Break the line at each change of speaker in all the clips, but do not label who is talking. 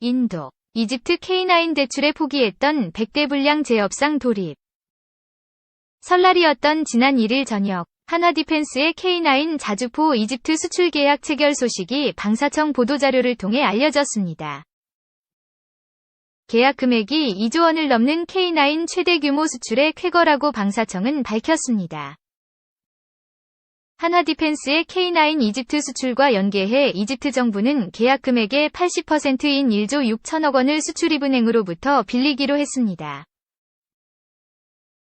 인도, 이집트 K9 대출에 포기했던 100대 불량 제협상 돌입. 설날이었던 지난 1일 저녁, 하나디펜스의 K9 자주포 이집트 수출 계약 체결 소식이 방사청 보도자료를 통해 알려졌습니다. 계약 금액이 2조 원을 넘는 K9 최대 규모 수출의 쾌거라고 방사청은 밝혔습니다. 하나디펜스의 K9 이집트 수출과 연계해 이집트 정부는 계약 금액의 80%인 1조 6천억 원을 수출입은행으로부터 빌리기로 했습니다.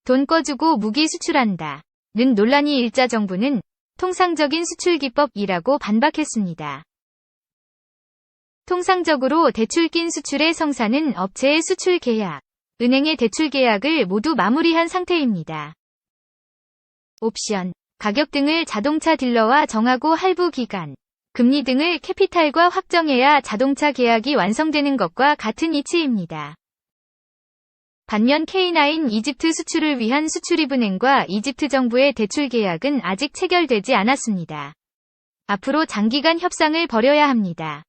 돈 꺼주고 무기 수출한다. 는 논란이 일자 정부는 통상적인 수출 기법이라고 반박했습니다. 통상적으로 대출 낀 수출의 성사는 업체의 수출 계약, 은행의 대출 계약을 모두 마무리한 상태입니다. 옵션, 가격 등을 자동차 딜러와 정하고 할부 기간, 금리 등을 캐피탈과 확정해야 자동차 계약이 완성되는 것과 같은 이치입니다. 반면 K9 이집트 수출을 위한 수출입은행과 이집트 정부의 대출 계약은 아직 체결되지 않았습니다. 앞으로 장기간 협상을 벌여야 합니다.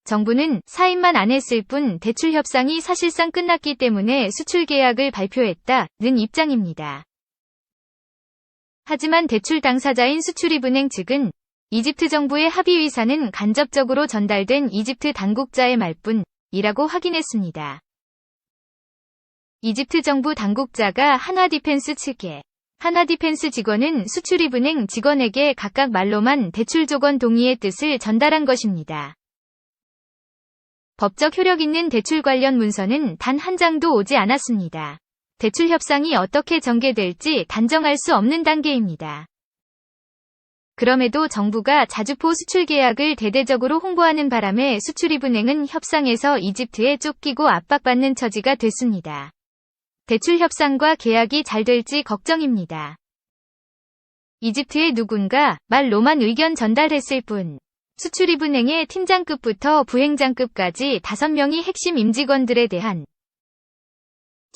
정부는 사인만 안 했을 뿐 대출 협상이 사실상 끝났기 때문에 수출 계약을 발표했다는 입장입니다. 하지만 대출 당사자인 수출입은행 측은 이집트 정부의 합의 의사는 간접적으로 전달된 이집트 당국자의 말뿐이라고 확인했습니다. 이집트 정부 당국자가 하나디펜스 측에 하나디펜스 직원은 수출입은행 직원에게 각각 말로만 대출 조건 동의의 뜻을 전달한 것입니다. 법적 효력 있는 대출 관련 문서는 단 한 장도 오지 않았습니다. 대출 협상이 어떻게 전개될지 단정할 수 없는 단계입니다. 그럼에도 정부가 자주포 수출 계약을 대대적으로 홍보하는 바람에 수출입은행은 협상에서 이집트에 쫓기고 압박받는 처지가 됐습니다. 대출 협상과 계약이 잘 될지 걱정입니다. 이집트의 누군가 말로만 의견 전달했을 뿐 수출입은행의 팀장급부터 부행장급까지 5명이 핵심 임직원들에 대한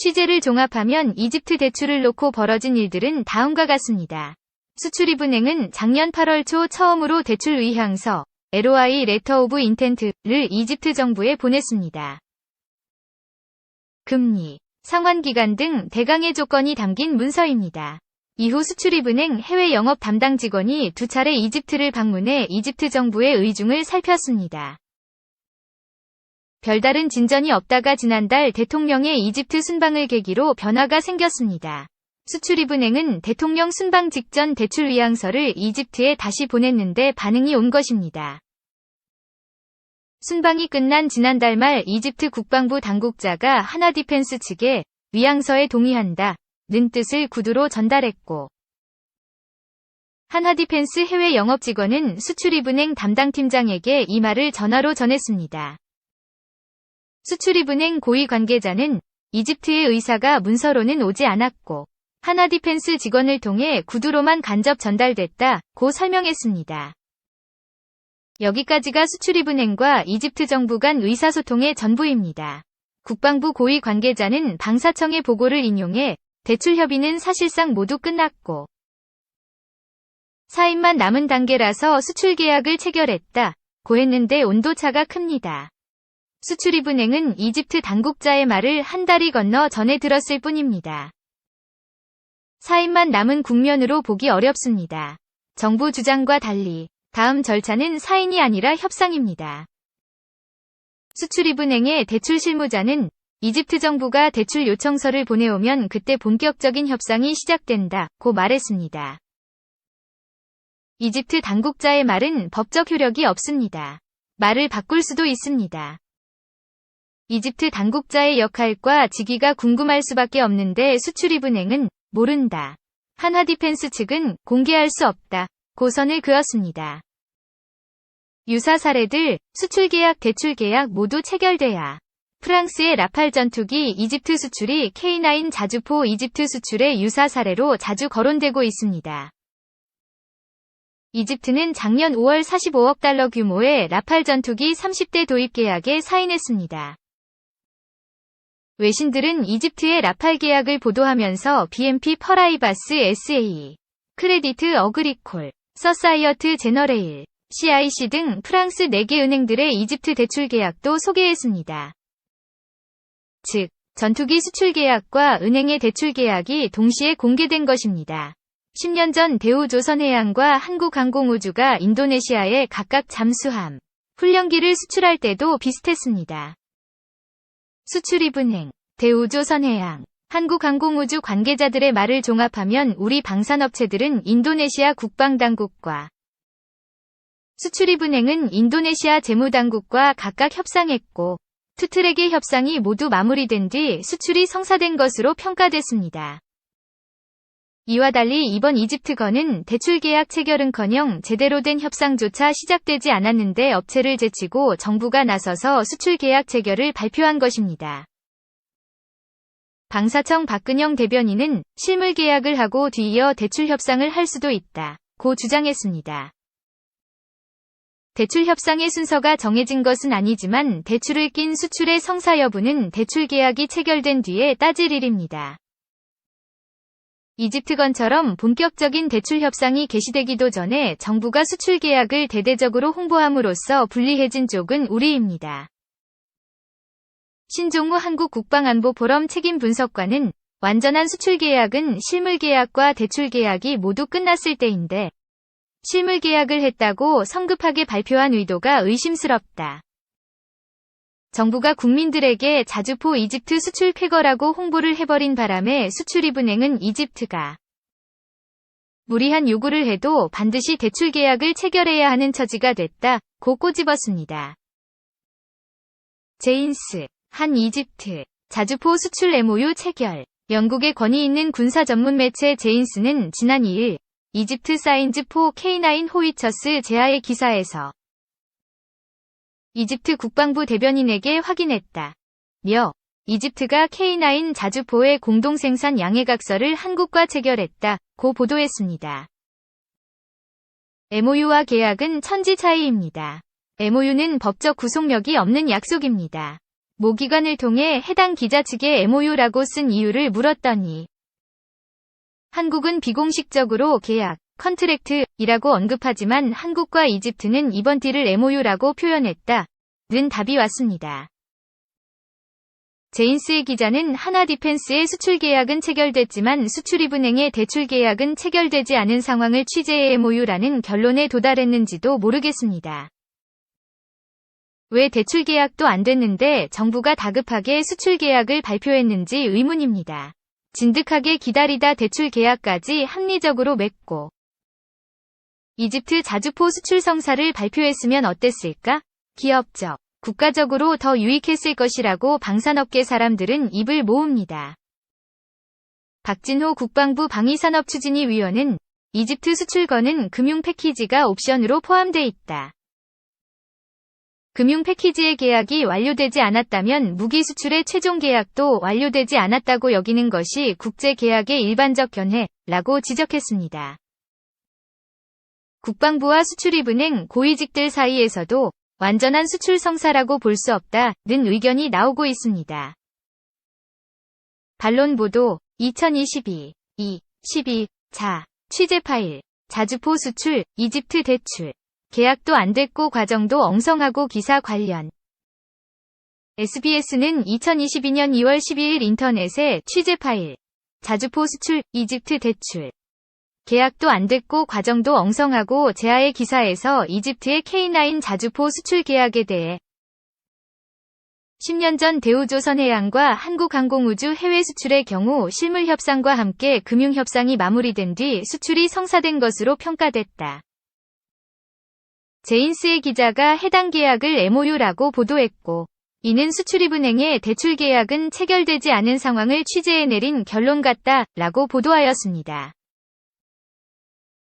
취재를 종합하면 이집트 대출을 놓고 벌어진 일들은 다음과 같습니다. 수출입은행은 작년 8월 초 처음으로 대출 의향서 LOI 레터 오브 인텐트를 이집트 정부에 보냈습니다. 금리, 상환기간 등 대강의 조건이 담긴 문서입니다. 이후 수출입은행 해외 영업 담당 직원이 2차례 이집트를 방문해 이집트 정부의 의중을 살폈습니다. 별다른 진전이 없다가 지난달 대통령의 이집트 순방을 계기로 변화가 생겼습니다. 수출입은행은 대통령 순방 직전 대출 의향서를 이집트에 다시 보냈는데 반응이 온 것입니다. 순방이 끝난 지난달 말 이집트 국방부 당국자가 하나디펜스 측에 의향서에 동의한다는 뜻을 구두로 전달했고 하나디펜스 해외 영업 직원은 수출입은행 담당팀장에게 이 말을 전화로 전했습니다. 수출입은행 고위 관계자는 이집트의 의사가 문서로는 오지 않았고 하나디펜스 직원을 통해 구두로만 간접 전달됐다고 설명했습니다. 여기까지가 수출입은행과 이집트 정부 간 의사소통의 전부입니다. 국방부 고위 관계자는 방사청의 보고를 인용해 대출 협의는 사실상 모두 끝났고 사인만 남은 단계라서 수출 계약을 체결했다고 했는데 온도차가 큽니다. 수출입은행은 이집트 당국자의 말을 한 달이 건너 전해 들었을 뿐입니다. 사인만 남은 국면으로 보기 어렵습니다. 정부 주장과 달리 다음 절차는 사인이 아니라 협상입니다. 수출입은행의 대출 실무자는 이집트 정부가 대출 요청서를 보내오면 그때 본격적인 협상이 시작된다고 말했습니다. 이집트 당국자의 말은 법적 효력이 없습니다. 말을 바꿀 수도 있습니다. 이집트 당국자의 역할과 직위가 궁금할 수밖에 없는데 수출입은행은 모른다. 하나디펜스 측은 공개할 수 없다. 고선을 그었습니다. 유사 사례들, 수출계약, 대출계약 모두 체결돼야 프랑스의 라팔 전투기 이집트 수출이 K9 자주포 이집트 수출의 유사 사례로 자주 거론되고 있습니다. 이집트는 작년 5월 45억 달러 규모의 라팔 전투기 30대 도입 계약에 사인했습니다. 외신들은 이집트의 라팔 계약을 보도하면서 BNP 퍼라이바스 SA, 크레디트 어그리콜, 서사이어트 제너레일, CIC 등 프랑스 4개 은행들의 이집트 대출 계약도 소개했습니다. 즉, 전투기 수출 계약과 은행의 대출 계약이 동시에 공개된 것입니다. 10년 전 대우조선해양과 한국항공우주가 인도네시아에 각각 잠수함, 훈련기를 수출할 때도 비슷했습니다. 수출입은행, 대우조선해양, 한국항공우주 관계자들의 말을 종합하면 우리 방산업체들은 인도네시아 국방당국과 수출입은행은 인도네시아 재무당국과 각각 협상했고 투트랙의 협상이 모두 마무리된 뒤 수출이 성사된 것으로 평가됐습니다. 이와 달리 이번 이집트건은 대출 계약 체결은커녕 제대로 된 협상조차 시작되지 않았는데 업체를 제치고 정부가 나서서 수출 계약 체결을 발표한 것입니다. 방사청 박근영 대변인은 실물 계약을 하고 뒤이어 대출 협상을 할 수도 있다고 주장했습니다. 대출 협상의 순서가 정해진 것은 아니지만 대출을 낀 수출의 성사 여부는 대출 계약이 체결된 뒤에 따질 일입니다. 이집트건처럼 본격적인 대출 협상이 개시되기도 전에 정부가 수출 계약을 대대적으로 홍보함으로써 불리해진 쪽은 우리입니다. 신종우 한국국방안보포럼 책임 분석관은 완전한 수출 계약은 실물 계약과 대출 계약이 모두 끝났을 때인데 실물 계약을 했다고 성급하게 발표한 의도가 의심스럽다. 정부가 국민들에게 자주포 이집트 수출 쾌거라고 홍보를 해버린 바람에 수출입은행은 이집트가 무리한 요구를 해도 반드시 대출 계약을 체결해야 하는 처지가 됐다고 꼬집었습니다. 제인스, 한 이집트, 자주포 수출 MOU 체결. 영국의 권위 있는 군사 전문 매체 제인스는 지난 2일 이집트 사인즈 4 K9 호위처스 제하의 기사에서 이집트 국방부 대변인에게 확인했다. 며 이집트가 K9 자주포의 공동생산 양해각서를 한국과 체결했다고 보도했습니다. MOU와 계약은 천지 차이입니다. MOU는 법적 구속력이 없는 약속입니다. 모 기관을 통해 해당 기자 측에 MOU라고 쓴 이유를 물었더니 한국은 비공식적으로 계약, 컨트랙트이라고 언급하지만 한국과 이집트는 이번 딜을 MOU라고 표현했다. 는 답이 왔습니다. 제인스의 기자는 하나 디펜스의 수출 계약은 체결됐지만 수출입은행의 대출 계약은 체결되지 않은 상황을 취재해 MOU라는 결론에 도달했는지도 모르겠습니다. 왜 대출 계약도 안 됐는데 정부가 다급하게 수출 계약을 발표했는지 의문입니다. 진득하게 기다리다 대출 계약까지 합리적으로 맺고 이집트 자주포 수출 성사를 발표했으면 어땠을까? 기업적, 국가적으로 더 유익했을 것이라고 방산업계 사람들은 입을 모읍니다. 박진호 국방부 방위산업추진위 위원은 이집트 수출건은 금융 패키지가 옵션으로 포함돼 있다. 금융 패키지의 계약이 완료되지 않았다면 무기 수출의 최종 계약도 완료되지 않았다고 여기는 것이 국제 계약의 일반적 견해라고 지적했습니다. 국방부와 수출입은행 고위직들 사이에서도 완전한 수출 성사라고 볼 수 없다는 의견이 나오고 있습니다. 반론 보도 2022 12 취재 파일 자주포 수출 이집트 대출 계약도 안 됐고 과정도 엉성하고 기사 관련 SBS는 2022년 2월 12일 인터넷에 취재 파일 자주포 수출 이집트 대출 계약도 안 됐고 과정도 엉성하고 제하의 기사에서 이집트의 K9 자주포 수출 계약에 대해 10년 전 대우조선해양과 한국항공우주 해외 수출의 경우 실물 협상과 함께 금융 협상이 마무리된 뒤 수출이 성사된 것으로 평가됐다. 제인스의 기자가 해당 계약을 MOU라고 보도했고 이는 수출입은행의 대출 계약은 체결되지 않은 상황을 취재해 내린 결론 같다라고 보도하였습니다.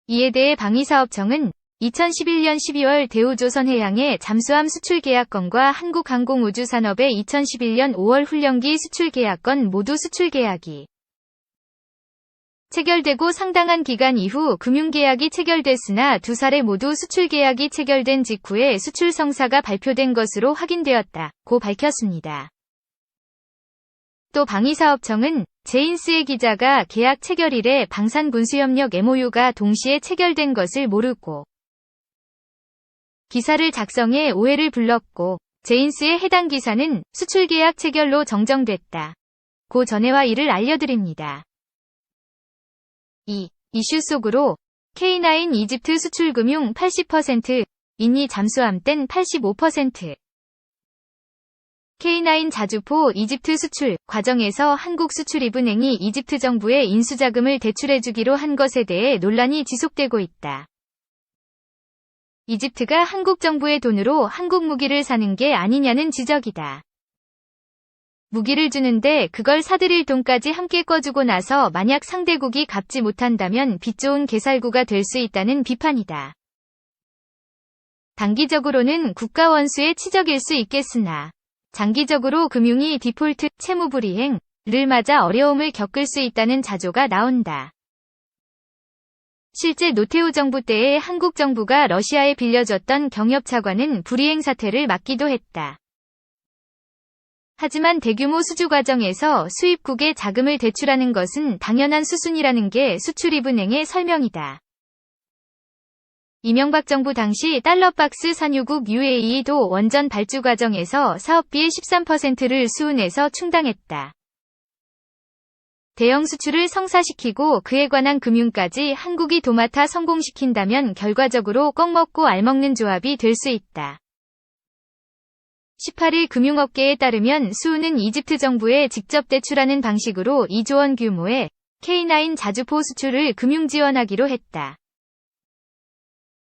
이에 대해 방위사업청은 2011년 12월 대우조선해양의 잠수함 수출 계약건과 한국항공우주산업의 2011년 5월 훈련기 수출 계약건 모두 수출 계약이 체결되고 상당한 기간 이후 금융계약이 체결됐으나 두 사례 모두 수출계약이 체결된 직후에 수출 성사가 발표된 것으로 확인되었다고 밝혔습니다. 또 방위사업청은 제인스의 기자가 계약 체결일에 방산군수협력 MOU가 동시에 체결된 것을 모르고 기사를 작성해 오해를 불렀고 제인스의 해당 기사는 수출계약 체결로 정정됐다. 고 전해와 이를 알려드립니다. 2. 이슈 속으로 K9 이집트 수출금융 80%, 인이 잠수함 땐 85%. K9 자주포 이집트 수출 과정에서 한국수출입은행이 이집트 정부에 인수자금을 대출해주기로 한 것에 대해 논란이 지속되고 있다. 이집트가 한국 정부의 돈으로 한국 무기를 사는 게 아니냐는 지적이다. 무기를 주는데 그걸 사들일 돈까지 함께 꺼주고 나서 만약 상대국이 갚지 못한다면 빚 좋은 개살구가 될 수 있다는 비판이다. 단기적으로는 국가 원수의 치적일 수 있겠으나 장기적으로 금융이 디폴트, 채무불이행을 맞아 어려움을 겪을 수 있다는 자조가 나온다. 실제 노태우 정부 때에 한국 정부가 러시아에 빌려줬던 경협차관은 불이행 사태를 막기도 했다. 하지만 대규모 수주 과정에서 수입국에 자금을 대출하는 것은 당연한 수순이라는 게 수출입은행의 설명이다. 이명박 정부 당시 달러박스 산유국 UAE도 원전 발주 과정에서 사업비의 13%를 수은에서 충당했다. 대형 수출을 성사시키고 그에 관한 금융까지 한국이 도맡아 성공시킨다면 결과적으로 꺽 먹고 알 먹는 조합이 될 수 있다. 18일 금융업계에 따르면 수은은 이집트 정부에 직접 대출하는 방식으로 2조 원 규모의 K9 자주포 수출을 금융 지원하기로 했다.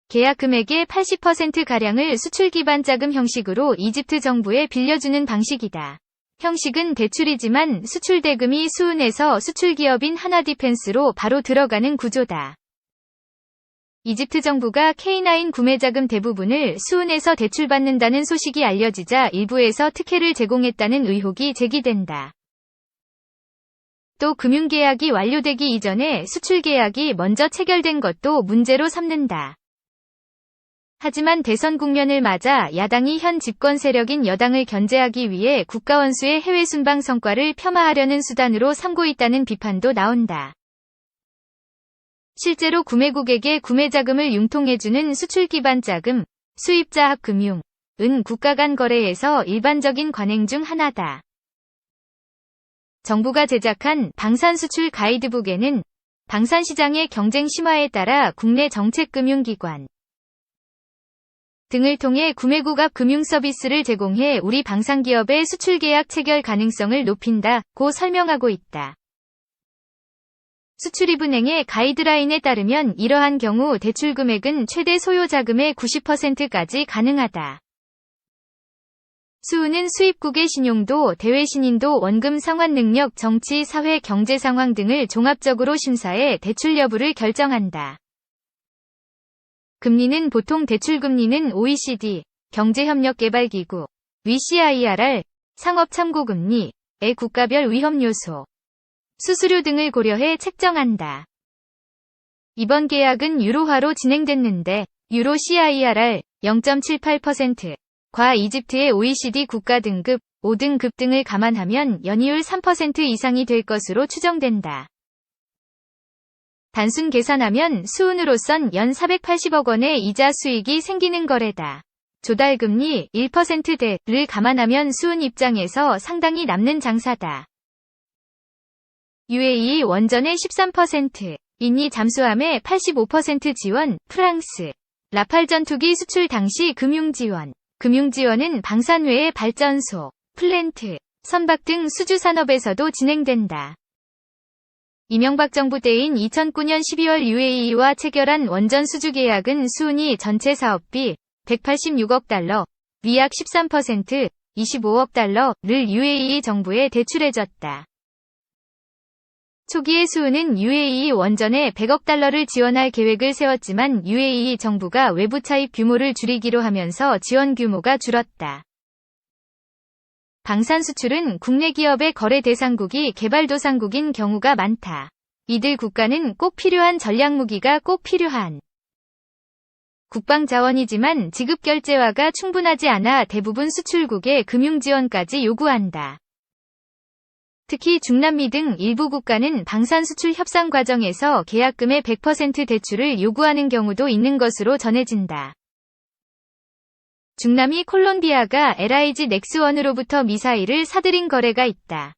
계약 금액의 80%가량을 수출 기반 자금 형식으로 이집트 정부에 빌려주는 방식이다. 형식은 대출이지만 수출 대금이 수은에서 수출 기업인 하나디펜스로 바로 들어가는 구조다. 이집트 정부가 K9 구매 자금 대부분을 수은에서 대출받는다는 소식이 알려지자 일부에서 특혜를 제공했다는 의혹이 제기된다. 또 금융계약이 완료되기 이전에 수출계약이 먼저 체결된 것도 문제로 삼는다. 하지만 대선 국면을 맞아 야당이 현 집권 세력인 여당을 견제하기 위해 국가원수의 해외 순방 성과를 폄하하려는 수단으로 삼고 있다는 비판도 나온다. 실제로 구매국에게 구매자금을 융통해주는 수출 기반 자금, 수입자합 금융은 국가 간 거래에서 일반적인 관행 중 하나다. 정부가 제작한 방산수출 가이드북에는 방산시장의 경쟁 심화에 따라 국내 정책금융기관 등을 통해 구매국 앞 금융 서비스를 제공해 우리 방산기업의 수출계약 체결 가능성을 높인다고 설명하고 있다. 수출입은행의 가이드라인에 따르면 이러한 경우 대출 금액은 최대 소요 자금의 90%까지 가능하다. 수은은 수입국의 신용도, 대외 신인도, 원금 상환 능력, 정치, 사회, 경제 상황 등을 종합적으로 심사해 대출 여부를 결정한다. 금리는 보통 대출금리는 OECD, 경제협력개발기구, WCIRR, 상업참고금리의 국가별 위험요소, 수수료 등을 고려해 책정한다. 이번 계약은 유로화로 진행됐는데 유로 CIRR 0.78%과 이집트의 OECD 국가 등급 5등급 등을 감안하면 연이율 3% 이상이 될 것으로 추정된다. 단순 계산하면 수은으로선 연 480억 원의 이자 수익이 생기는 거래다. 조달금리 1%대를 감안하면 수은 입장에서 상당히 남는 장사다. UAE 원전의 13%, 인이 잠수함의 85% 지원, 프랑스, 라팔 전투기 수출 당시 금융지원. 금융지원은 방산 외의 발전소, 플랜트, 선박 등 수주산업에서도 진행된다. 이명박 정부 때인 2009년 12월 UAE와 체결한 원전 수주 계약은 수은이 전체 사업비 186억 달러, 위약 13%, 25억 달러를 UAE 정부에 대출해줬다. 초기에 수은은 UAE 원전에 100억 달러를 지원할 계획을 세웠지만 UAE 정부가 외부 차입 규모를 줄이기로 하면서 지원 규모가 줄었다. 방산 수출은 국내 기업의 거래 대상국이 개발도상국인 경우가 많다. 이들 국가는 꼭 필요한 전략무기가 꼭 필요한 국방 자원이지만 지급 결제화가 충분하지 않아 대부분 수출국의 금융 지원까지 요구한다. 특히 중남미 등 일부 국가는 방산 수출 협상 과정에서 계약금의 100% 대출을 요구하는 경우도 있는 것으로 전해진다. 중남미 콜롬비아가 LIG 넥스원으로부터 미사일을 사들인 거래가 있다.